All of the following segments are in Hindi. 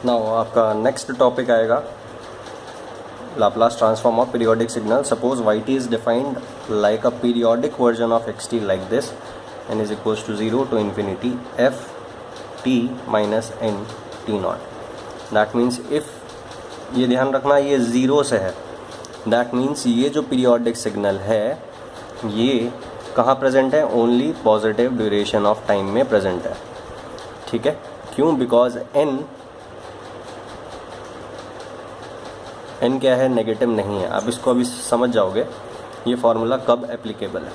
नाउ आपका नेक्स्ट टॉपिक आएगा Laplace transform of periodic signal. Suppose yt is defined like a periodic version of xt like this. n is equals to 0 to infinity f t minus n t naught. That means if, ये ध्यान रखना ये 0 से है, दैट मीन्स ये जो पीरियोडिक सिग्नल है ये कहाँ प्रेजेंट है? Only positive duration of time में प्रेजेंट है. ठीक है, क्यों? बिकॉज n क्या है? नेगेटिव नहीं है. आप इसको अभी समझ जाओगे ये फार्मूला कब एप्लीकेबल है.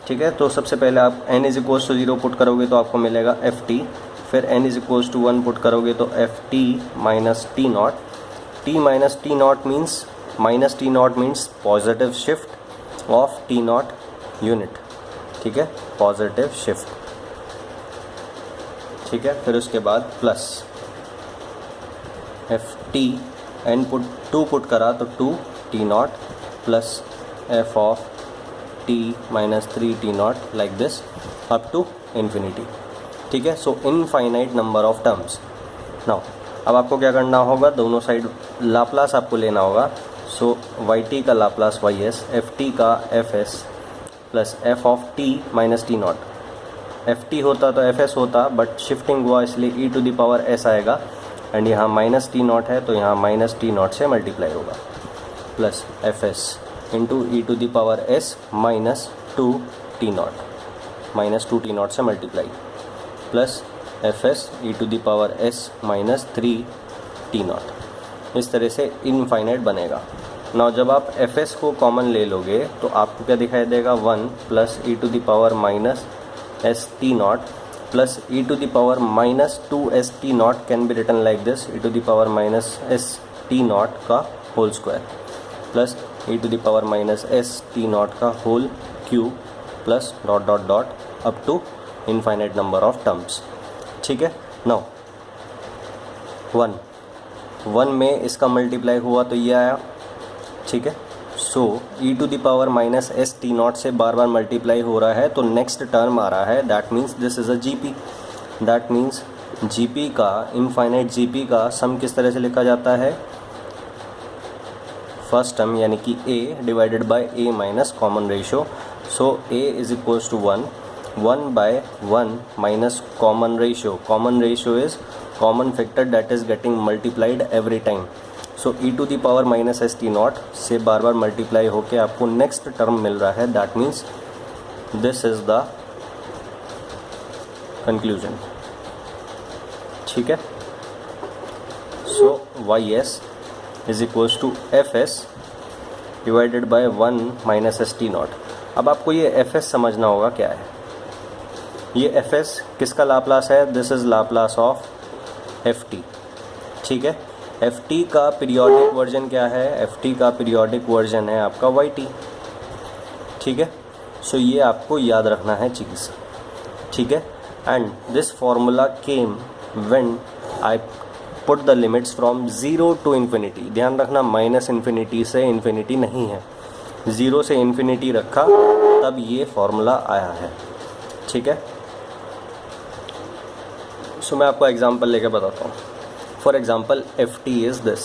ठीक है, तो सबसे पहले आप n is equals to 0 put करोगे तो आपको मिलेगा ft. फिर n is equals to 1 put करोगे तो ft minus T naught. t minus T naught means, minus T naught means positive shift of t naught unit. ठीक है, पॉजिटिव शिफ्ट. ठीक है, फिर उसके बाद plus ft, n put 2 put करा तो 2 T naught plus f of t minus 3 T not like this up to infinity. ठीक है, so infinite number of terms. Now अब आपको क्या करना होगा? दोनों साइड लाप्लास आपको लेना होगा. सो yt का लाप्लास ys, ft का fs plus f of t minus T not. ft होता तो fs होता, बट शिफ्टिंग हुआ इसलिए e to the power s आएगा. एंड यहाँ माइनस टी नॉट है तो यहाँ माइनस टी नॉट से मल्टीप्लाई होगा. Plus fs into E to the power s minus 2 T naught, minus 2 T naught से multiply, plus fs E to the power s minus 3 T naught. इस तरह से इनफाइनाइट बनेगा. ना जब आप fs को कॉमन ले लोगे तो आपको क्या दिखाई देगा? 1 plus E to the power minus S T naught plus E to the power minus 2 S T naught can be written like this, E to the power minus S T naught का whole square plus E to the power minus S T naught का whole cube plus dot dot dot up to infinite number of terms. ठीक है, नाउ 1 में इसका मल्टीप्लाई हुआ तो ये आया. ठीक है, so E to the power minus S T naught से बार बार मल्टीप्लाई हो रहा है तो नेक्स्ट टर्म आ रहा है. That means this is a GP. That means GP का, इनफाइनाइट जीपी का सम किस तरह से लिखा जाता है? फर्स्ट टर्म यानी कि a divided by a minus common ratio. So a is equals to 1 by 1 minus common ratio. Common ratio is common factor that is getting multiplied every time. So E to the power minus S T naught से बार बार मल्टीप्लाई होके आपको नेक्स्ट टर्म मिल रहा है. That means this is the conclusion. ठीक है, so Y S is equals to F S divided by 1 minus S T naught. अब आपको ये एफ एस समझना होगा क्या है. ये एफ एस किसका लाप्लास है? This is Laplace of F T. ठीक है, एफ टी का पीरियोडिक वर्जन क्या है? एफ टी का पीरियोडिक वर्जन है आपका वाई टी. ठीक है, सो ये आपको याद रखना है चीज़. ठीक है, and this formula came when I put the limits from 0 to infinity. ध्यान रखना माइनस इन्फिनिटी से इन्फिनिटी नहीं है, 0 से इन्फिनिटी रखा तब ये फार्मूला आया है. ठीक है, सो मैं आपको एग्जांपल लेके बताता हूँ. For example, ft is this.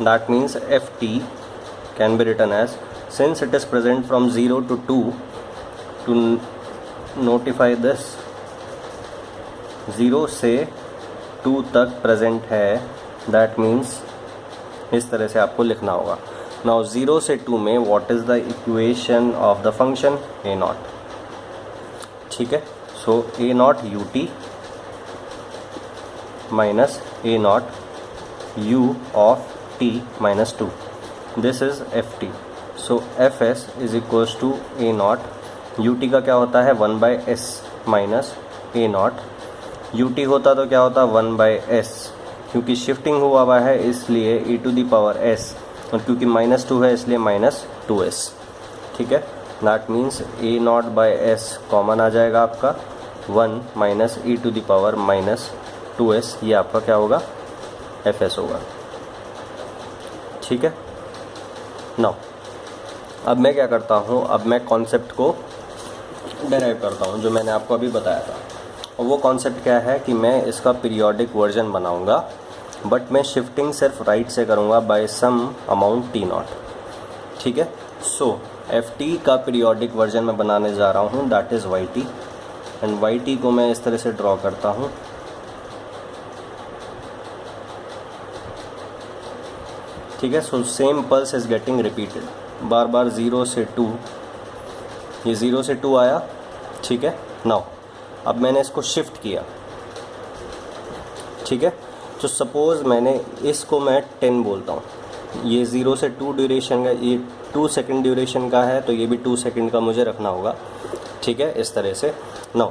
That means ft can be written as, since it is present from 0 to 2, to notify this 0 से 2 तक present है. That means इस तरह से आपको लिखना होगा. Now 0 से 2 में what is the equation of the function a naught. ठीक है, so a naught ut minus a naught u of t minus 2. This is ft. So fs is equals to a naught. ut का क्या होता है? 1 by s minus a naught. ut होता तो क्या होता? 1 by s. क्योंकि शिफ्टिंग हुआ है इसलिए e to the power s, और क्योंकि माइनस 2 है इसलिए माइनस 2s. ठीक है, that means a naught by s common आ जाएगा आपका. 1 minus e to the power minus 2s, ये आपका क्या होगा? fs होगा. ठीक है, नाउ अब मैं क्या करता हूँ? अब मैं कॉन्सेप्ट को डेराइव करता हूँ जो मैंने आपको अभी बताया था. और वो कॉन्सेप्ट क्या है कि मैं इसका पीरियोडिक वर्जन बनाऊँगा बट मैं शिफ्टिंग सिर्फ राइट से करूँगा by some amount t naught, ठीक है। सो एफ टी का पीरियोडिक वर्जन मैं बनाने जा रहा हूँ, that is y t, and y t को मैं इस तरह से ड्रॉ करता हूँ। ठीक है, so same pulse is getting repeated, बार बार 0 से 2, ये 0 से 2 आया, ठीक है। नाउ अब मैंने इसको शिफ्ट किया, ठीक है। तो सपोज़ मैंने इसको मैं 10 बोलता हूँ, ये 0 से 2 ड्यूरेशन का, ये 2 सेकंड ड्यूरेशन का है, तो ये भी 2 सेकंड का मुझे रखना होगा, ठीक है, इस तरह से। नाउ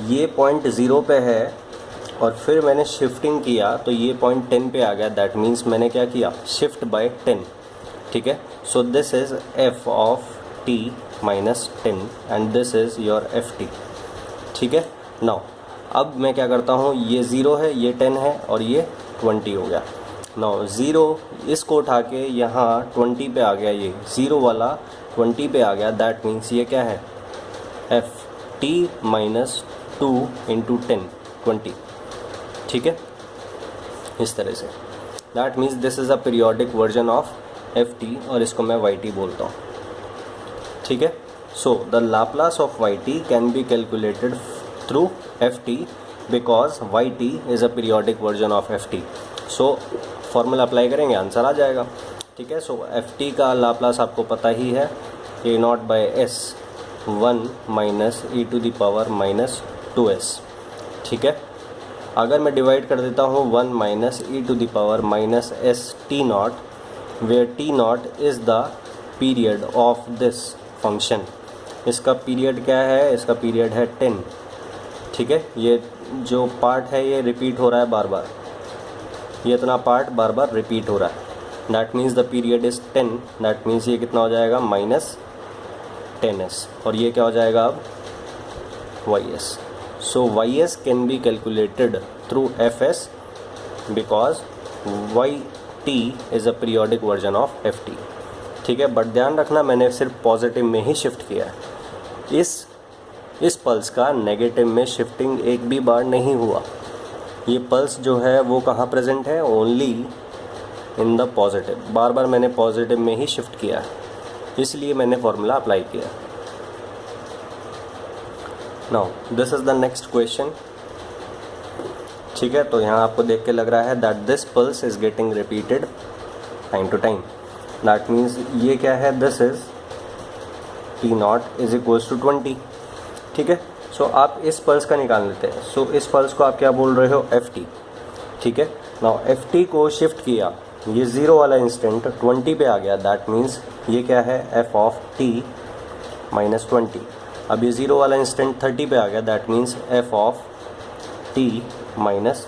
ये पॉइंट 0 पे है और फिर मैंने शिफ्टिंग किया तो ये पॉइंट 10 पे आ गया, दैट मीन्स मैंने क्या किया, शिफ्ट बाय 10, ठीक है। So this is F of T minus 10 and this is your F T, ठीक है। नाउ अब मैं क्या करता हूँ, ये 0 है, ये 10 है और ये 20 हो गया। नाउ 0 इसको उठा के यहाँ 20 पे आ गया, ये 0 वाला 20 पे आ गया, दैट मीन्स ये क्या है, एफ टी माइनस 2 इंटू 10, 20, ठीक है, इस तरह से। That means this is a periodic version of F T और इसको मैं वाई टी बोलता हूँ, ठीक है। So the Laplace of Y T can be calculated through F T because Y T is a periodic version of F T. So formula apply करेंगे, आंसर आ जाएगा, ठीक है। सो एफ टी का लाप्लास आपको पता ही है, A naught by S 1 minus e to the power minus 2s, ठीक है। अगर मैं डिवाइड कर देता हूँ 1 minus e to the power minus S T naught, where t naught is the period of this function. इसका पीरियड क्या है, इसका पीरियड है 10, ठीक है। ये जो पार्ट है ये रिपीट हो रहा है बार बार, ये इतना पार्ट बार बार रिपीट हो रहा है, that means the period is 10, that means ये कितना हो जाएगा, माइनस 10s, और ये क्या हो जाएगा अब, ys। So ys can be calculated through fs because yt is a periodic version of ft, ठीक है। बट ध्यान रखना मैंने सिर्फ पॉजिटिव में ही शिफ्ट किया है, इस पल्स का नेगेटिव में शिफ्टिंग एक भी बार नहीं हुआ। ये पल्स जो है वो कहाँ प्रेजेंट है, ओनली इन द पॉजिटिव, बार बार मैंने पॉजिटिव में ही शिफ्ट किया है, इसलिए मैंने फॉर्मूला अप्लाई किया। Now this is the next question, ठीक है। तो यहाँ आपको देख के लग रहा है that this pulse is getting repeated time to time, that means ये क्या है, this is t naught is equals to 20, ठीक है। सो आप इस पल्स का निकाल लेते हैं, सो इस पल्स को आप क्या बोल रहे हो, एफ टी, ठीक है। नाउ एफ टी को शिफ्ट किया, ये 0 वाला इंस्टेंट 20 पे आ गया, दैट मीन्स ये क्या है, एफ ऑफ टी माइनस 20। अब ये 0 वाला इंस्टेंट 30 पे आ गया, that means F of T minus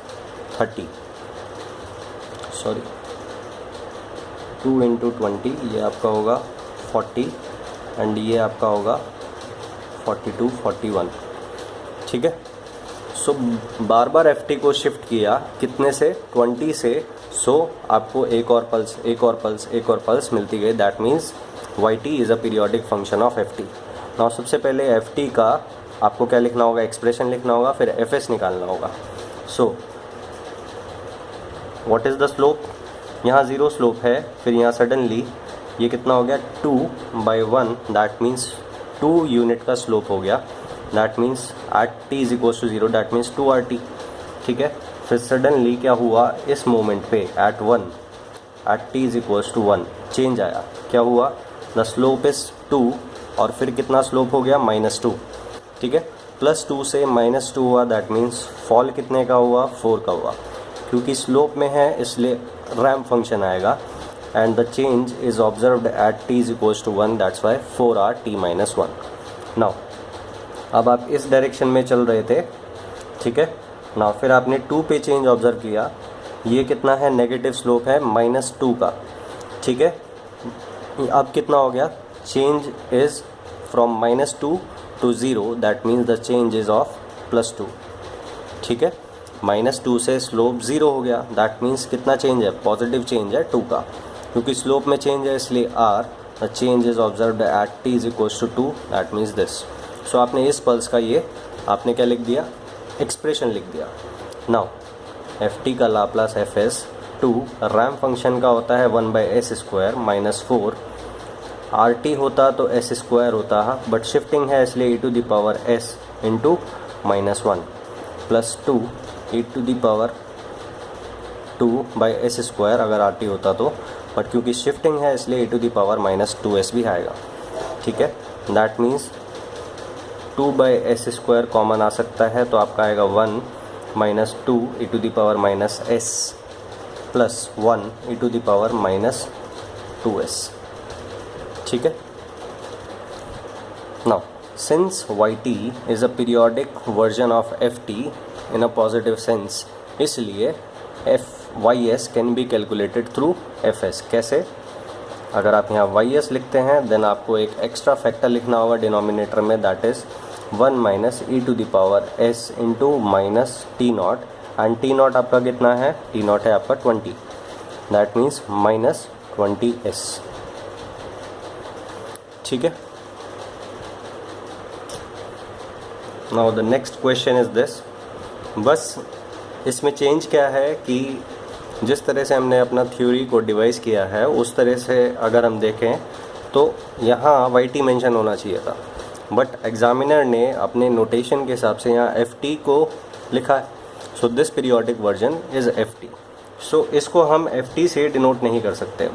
30, sorry 2 into 20, ये आपका होगा 40 एंड ये आपका होगा 42, 41, ठीक है। सो बार बार एफ टी को शिफ्ट किया, कितने से, 20 से। सो आपको एक और पल्स, एक और पल्स, एक और पल्स मिलती गई, that means y T is a periodic function of F t. Now सबसे पहले एफ टी का आपको क्या लिखना होगा, एक्सप्रेशन लिखना होगा, फिर एफ एस निकालना होगा। So what is the slope, यहाँ 0 स्लोप है, फिर यहाँ सडनली ये कितना हो गया, 2/1, दैट मीन्स 2 यूनिट का स्लोप हो गया, that means at t is equals to 0, that means 2RT, ठीक है। फिर सडनली क्या हुआ, इस मोमेंट पे at 1, at t is equals to 1 change आया, क्या हुआ, द स्लोप इज़ 2 और फिर कितना स्लोप हो गया, -2, ठीक है। +2 से -2 हुआ, दैट मीन्स फॉल कितने का हुआ, 4 का हुआ, क्योंकि स्लोप में है इसलिए रैम्प फंक्शन आएगा, and the change is observed at t is equals to 1, that's why 4RT minus 1. now अब आप इस डायरेक्शन में चल रहे थे, ठीक है। now फिर आपने 2 पे चेंज ऑब्जर्व किया, ये कितना है, नेगेटिव स्लोप है -2 का, ठीक है। अब कितना हो गया, change is from -2 to 0, that means the change is of +2, ठीक है। -2 से स्लोप 0 हो गया, दैट मीन्स कितना चेंज है, पॉजिटिव चेंज है 2 का, क्योंकि स्लोप में चेंज है इसलिए r, the change is observed at t is equals to 2, that means this. So आपने इस पल्स का ये आपने क्या लिख दिया, एक्सप्रेशन लिख दिया। नाउ एफ टी का Laplace F S 2 ramp function का होता है 1/s² माइनस 4। RT होता तो s² होता, बट शिफ्टिंग है इसलिए e⁻s इंटू -1 प्लस 2 e⁻2/s² अगर RT होता तो, बट क्योंकि शिफ्टिंग है इसलिए e⁻−2s भी आएगा। ठीक है, दैट मीन्स 2/s² कॉमन आ सकता है, तो आपका आएगा 1 - 2 e⁻−s प्लस 1 e⁻−2s। ठीक है। Now since yt is a periodic version of ft in a positive sense, इसलिए ys can be calculated through fs। कैसे? अगर आप यहाँ ys लिखते हैं देन आपको एक एक्स्ट्रा फैक्टर लिखना होगा डिनोमिनेटर में, that is 1 - e⁻s into -t0, and t0 आपका कितना है? t0 है आपका 20, दैट मीन्स -20s। ठीक है। Now the next question is this. बस इसमें चेंज क्या है कि जिस तरह से हमने अपना थ्योरी को डिवाइस किया है उस तरह से अगर हम देखें तो यहाँ yt मेंशन होना चाहिए था, बट एग्जामिनर ने अपने नोटेशन के हिसाब से यहाँ ft को लिखा है। So this periodic version is ft। सो इसको हम ft से डिनोट नहीं कर सकते।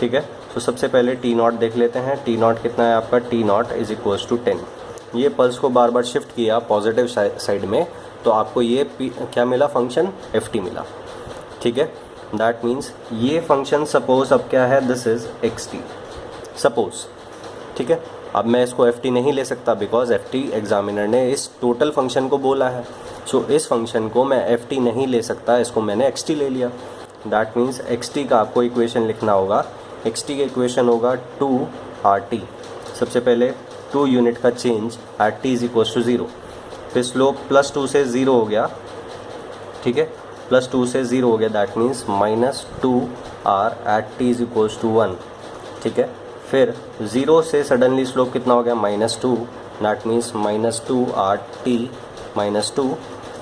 ठीक है, तो सबसे पहले t0 देख लेते हैं। t0 कितना है आपका? t0 is equals to 10। ये पल्स को बार बार शिफ्ट किया पॉजिटिव साइड में, तो आपको ये क्या मिला? फंक्शन ft मिला। ठीक है, दैट मीन्स ये फंक्शन सपोज अब क्या है? This is xt suppose. ठीक है, अब मैं इसको ft नहीं ले सकता बिकॉज ft एग्जामिनर ने इस टोटल फंक्शन को बोला है। सो इस फंक्शन को मैं ft नहीं ले सकता, इसको मैंने xt ले लिया। दैट मीन्स xt का आपको इक्वेशन लिखना होगा। xt का इक्वेशन होगा 2RT। सबसे पहले 2 यूनिट का change at t is equals to 0, फिर स्लोप +2 से 0 हो गया। ठीक है, +2 से 0 हो गया, that means -2r at t is equals to 1। ठीक है, फिर 0 से सडनली स्लोप कितना हो गया? -2, that means -2RT -2,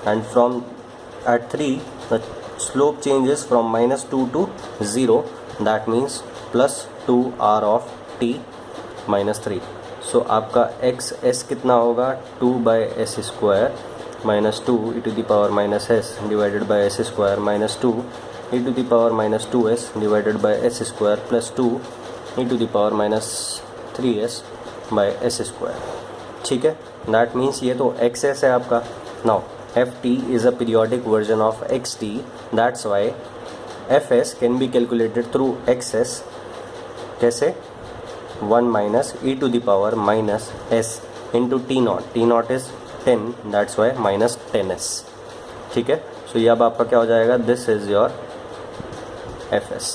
and from at 3 the slope changes from -2 to 0, that means +2r of t -3। So आपका xs कितना होगा? 2/s² -2 e⁻−s divided by s² -2 e⁻−2s divided by s² plus 2 e⁻−3s by s²। ठीक है, दैट मीन्स ये तो xs है आपका। Now ft is a periodic version of xt, that's why fs can be calculated through xs। कैसे? 1 - e⁻−s into t0, t0 is 10, that's why -10s। ठीक है, सो ये अब आपका क्या हो जाएगा? This is your fs।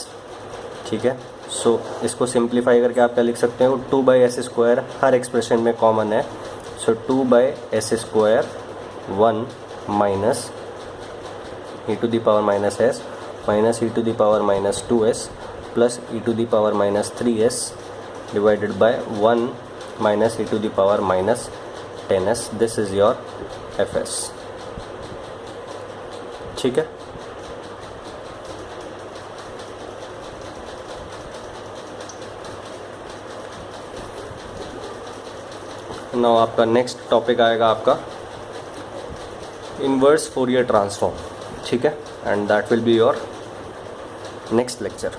ठीक है, सो इसको सिंप्लीफाई करके आप क्या लिख सकते हो? 2/s² हर एक्सप्रेशन में कॉमन है, सो 2/s², 1 minus e⁻−s minus e⁻−2s plus e⁻−3s divided by 1 minus e⁻−10s। This is your fs। ठीक है, नाउ आपका नेक्स्ट टॉपिक आएगा आपका इन्वर्स फोरियर ट्रांसफॉर्म। ठीक है, and that will be your next lecture.